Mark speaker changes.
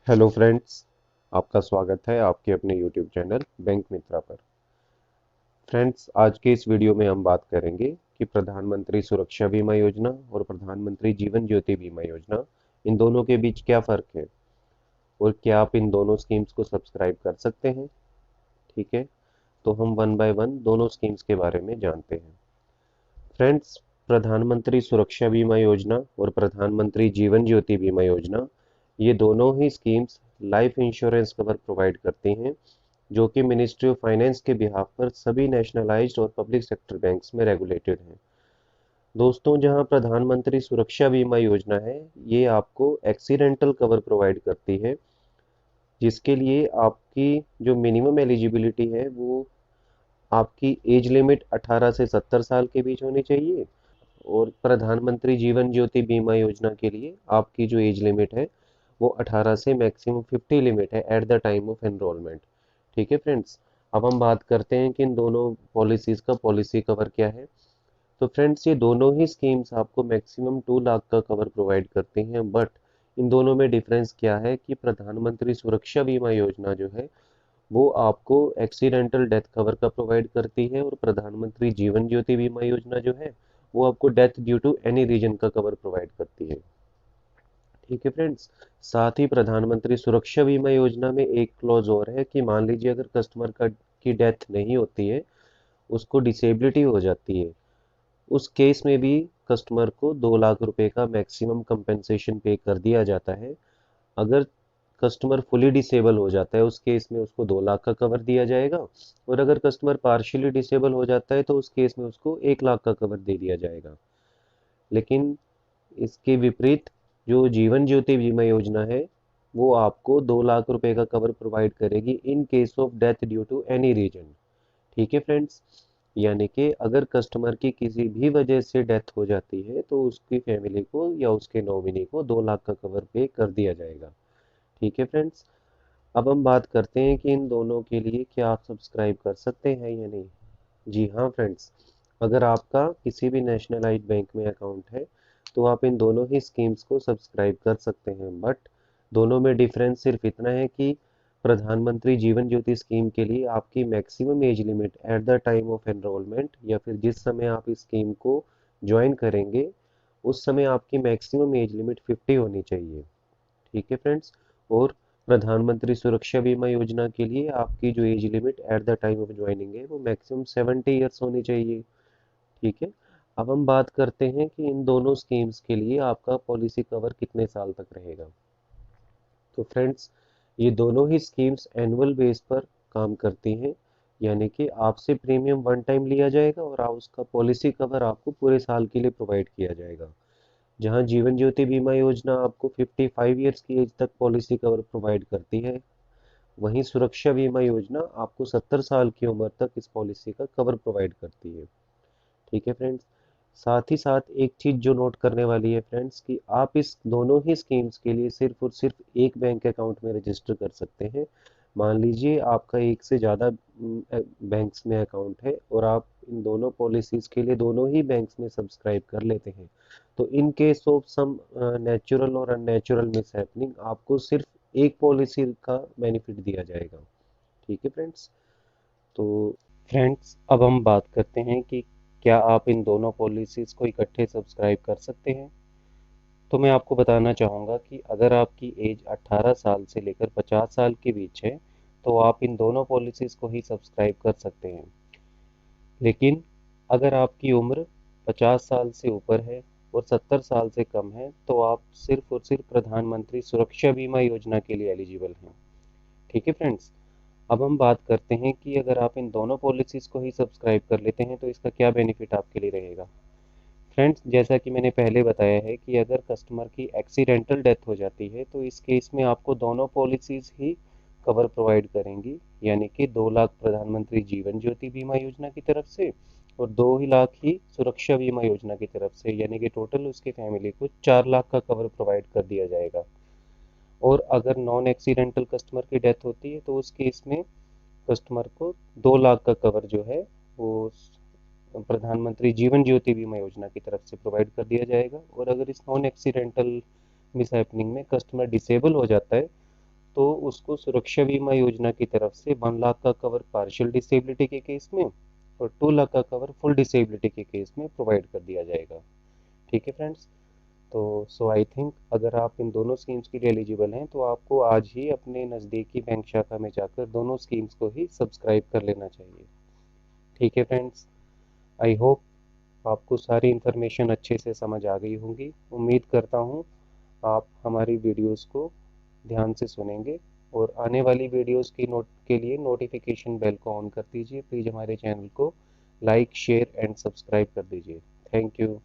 Speaker 1: Hello friends. आपका स्वागत है आपके अपने यूट्यूब चैनल बैंक मित्रा पर। फ्रेंड्स, आज के इस वीडियो में हम बात करेंगे कि प्रधानमंत्री सुरक्षा बीमा योजना और प्रधानमंत्री जीवन ज्योति बीमा योजना, इन दोनों के बीच क्या फ़र्क है और क्या आप इन दोनों स्कीम्स को सब्सक्राइब कर सकते हैं। ठीक है, तो हम वन बाय वन दोनों स्कीम्स के बारे में जानते हैं। फ्रेंड्स, प्रधानमंत्री सुरक्षा बीमा योजना और प्रधानमंत्री जीवन ज्योति बीमा योजना, ये दोनों ही schemes life insurance cover provide करती हैं, जो कि मिनिस्ट्री ऑफ फाइनेंस के बिहाफ पर सभी नेशनलाइज्ड और पब्लिक सेक्टर बैंक्स में रेगुलेटेड हैं। दोस्तों, जहां प्रधानमंत्री सुरक्षा बीमा योजना है, ये आपको एक्सीडेंटल कवर प्रोवाइड करती है, जिसके लिए आपकी जो मिनिमम एलिजिबिलिटी है वो आपकी एज लिमिट 18 से 70 साल के बीच होनी चाहिए। और प्रधानमंत्री जीवन ज्योति बीमा योजना के लिए आपकी जो एज लिमिट है वो 18 से मैक्सिमम 50 लिमिट है at the time of enrolment. ठीक है फ्रेंड्स, अब हम बात करते हैं कि इन दोनों पॉलिसीज़ का पॉलिसी कवर क्या है। तो फ्रेंड्स, ये दोनों ही स्कीम्स आपको मैक्सिमम 2 लाख का कवर प्रोवाइड करती हैं, बट इन दोनों में डिफरेंस क्या है कि प्रधानमंत्री सुरक्षा बीमा योजना जो है वो आपको एक्सीडेंटल डेथ कवर का प्रोवाइड करती है, और प्रधानमंत्री जीवन ज्योति बीमा योजना जो है वो आपको death due to any reason का कवर प्रोवाइड करती है। ठीक है फ्रेंड्स, साथ ही प्रधानमंत्री सुरक्षा बीमा योजना में एक क्लॉज और है कि मान लीजिए अगर कस्टमर का की डेथ नहीं होती है, उसको डिसेबिलिटी हो जाती है, उस केस में भी कस्टमर को 2 लाख रुपए का मैक्सिमम कंपेंसेशन पे कर दिया जाता है। अगर कस्टमर फुली डिसेबल हो जाता है, उस केस में उसको 2 लाख का कवर दिया जाएगा, और अगर कस्टमर पार्शियली डिसेबल हो जाता है तो उस केस में उसको 1 लाख का कवर दे दिया जाएगा। लेकिन इसके विपरीत जो जीवन ज्योति बीमा योजना है वो आपको 2 लाख रुपए का कवर प्रोवाइड करेगी in case of death due to any reason. ठीक है फ्रेंड्स, यानी कि अगर कस्टमर की किसी भी वजह से डेथ हो जाती है तो उसकी फैमिली को या उसके नॉमिनी को 2 लाख का कवर पे कर दिया जाएगा। ठीक है फ्रेंड्स, अब हम बात करते हैं कि इन दोनों के लिए क्या आप सब्सक्राइब कर सकते हैं या नहीं। जी हाँ फ्रेंड्स, अगर आपका किसी भी नेशनलाइज्ड बैंक में अकाउंट है तो आप इन दोनों ही स्कीम्स को सब्सक्राइब कर सकते हैं, बट दोनों में डिफरेंस सिर्फ इतना है कि प्रधानमंत्री जीवन ज्योति स्कीम के लिए आपकी maximum age limit at the time of enrolment, या फिर जिस समय आप इस स्कीम को ज्वाइन करेंगे उस समय आपकी मैक्सिमम एज लिमिट 50 होनी चाहिए। ठीक है फ्रेंड्स, और प्रधानमंत्री सुरक्षा बीमा योजना के लिए आपकी जो age limit at the time of joining है वो मैक्सिमम 70 ईयर्स होनी चाहिए। ठीक है, अब हम बात करते हैं कि इन दोनों स्कीम्स के लिए आपका पॉलिसी कवर कितने साल तक रहेगा। तो फ्रेंड्स, ये दोनों ही स्कीम्स एनुअल बेस पर काम करती हैं, यानी कि आपसे प्रीमियम वन टाइम लिया जाएगा और उसका पॉलिसी कवर आपको पूरे साल के लिए प्रोवाइड किया जाएगा। जहां जीवन ज्योति बीमा योजना आपको 55 ईयर्स की एज तक पॉलिसी कवर प्रोवाइड करती है, वहीं सुरक्षा बीमा योजना आपको 70 साल की उम्र तक इस पॉलिसी का कवर प्रोवाइड करती है। ठीक है फ्रेंड्स, साथ ही साथ एक चीज़ जो नोट करने वाली है फ्रेंड्स, कि आप इस दोनों ही स्कीम्स के लिए सिर्फ और सिर्फ एक बैंक अकाउंट में रजिस्टर कर सकते हैं। मान लीजिए आपका एक से ज़्यादा बैंक्स में अकाउंट है और आप इन दोनों पॉलिसीज़ के लिए दोनों ही बैंक्स में सब्सक्राइब कर लेते हैं, तो in case of some natural और अननेचुरल मिसहैपनिंग आपको सिर्फ एक पॉलिसी का बेनिफिट दिया जाएगा। ठीक है फ्रेंड्स, तो फ्रेंड्स अब हम बात करते हैं कि क्या आप इन दोनों पॉलिसीज़ को इकट्ठे सब्सक्राइब कर सकते हैं। तो मैं आपको बताना चाहूँगा कि अगर आपकी एज 18 साल से लेकर 50 साल के बीच है तो आप इन दोनों पॉलिसीज़ को ही सब्सक्राइब कर सकते हैं। लेकिन अगर आपकी उम्र 50 साल से ऊपर है और 70 साल से कम है तो आप सिर्फ और सिर्फ प्रधानमंत्री सुरक्षा बीमा योजना के लिए एलिजिबल हैं। ठीक है फ्रेंड्स, अब हम बात करते हैं कि अगर आप इन दोनों पॉलिसीज़ को ही सब्सक्राइब कर लेते हैं तो इसका क्या बेनिफिट आपके लिए रहेगा। फ्रेंड्स, जैसा कि मैंने पहले बताया है कि अगर कस्टमर की एक्सीडेंटल डेथ हो जाती है तो इस केस में आपको दोनों पॉलिसीज़ ही कवर प्रोवाइड करेंगी, यानी कि 2 लाख प्रधानमंत्री जीवन ज्योति बीमा योजना की तरफ से और 2 लाख ही सुरक्षा बीमा योजना की तरफ से, यानी कि टोटल उसके फैमिली को 4 लाख का कवर प्रोवाइड कर दिया जाएगा। और अगर नॉन एक्सीडेंटल कस्टमर की डेथ होती है तो उस केस में कस्टमर को 2 लाख का कवर जो है वो प्रधानमंत्री जीवन ज्योति बीमा योजना की तरफ से प्रोवाइड कर दिया जाएगा। और अगर इस नॉन एक्सीडेंटल मिसहैपनिंग में कस्टमर डिसेबल हो जाता है तो उसको सुरक्षा बीमा योजना की तरफ से 1 लाख का कवर पार्शियल डिसेबिलिटी के केस में और 2 लाख का कवर फुल डिसेबिलिटी के केस में प्रोवाइड कर दिया जाएगा। ठीक है फ्रेंड्स। तो सो आई थिंक अगर आप इन दोनों स्कीम्स के लिए एलिजिबल हैं तो आपको आज ही अपने नज़दीकी बैंक शाखा में जाकर दोनों स्कीम्स को ही सब्सक्राइब कर लेना चाहिए। ठीक है फ्रेंड्स। आई होप आपको सारी इन्फॉर्मेशन अच्छे से समझ आ गई होंगी। उम्मीद करता हूँ आप हमारी वीडियोस को ध्यान से सुनेंगे और आने वाली वीडियोस की नोट के लिए नोटिफिकेशन बेल को ऑन कर दीजिए। प्लीज़ हमारे चैनल को लाइक शेयर एंड सब्सक्राइब कर दीजिए। Thank you.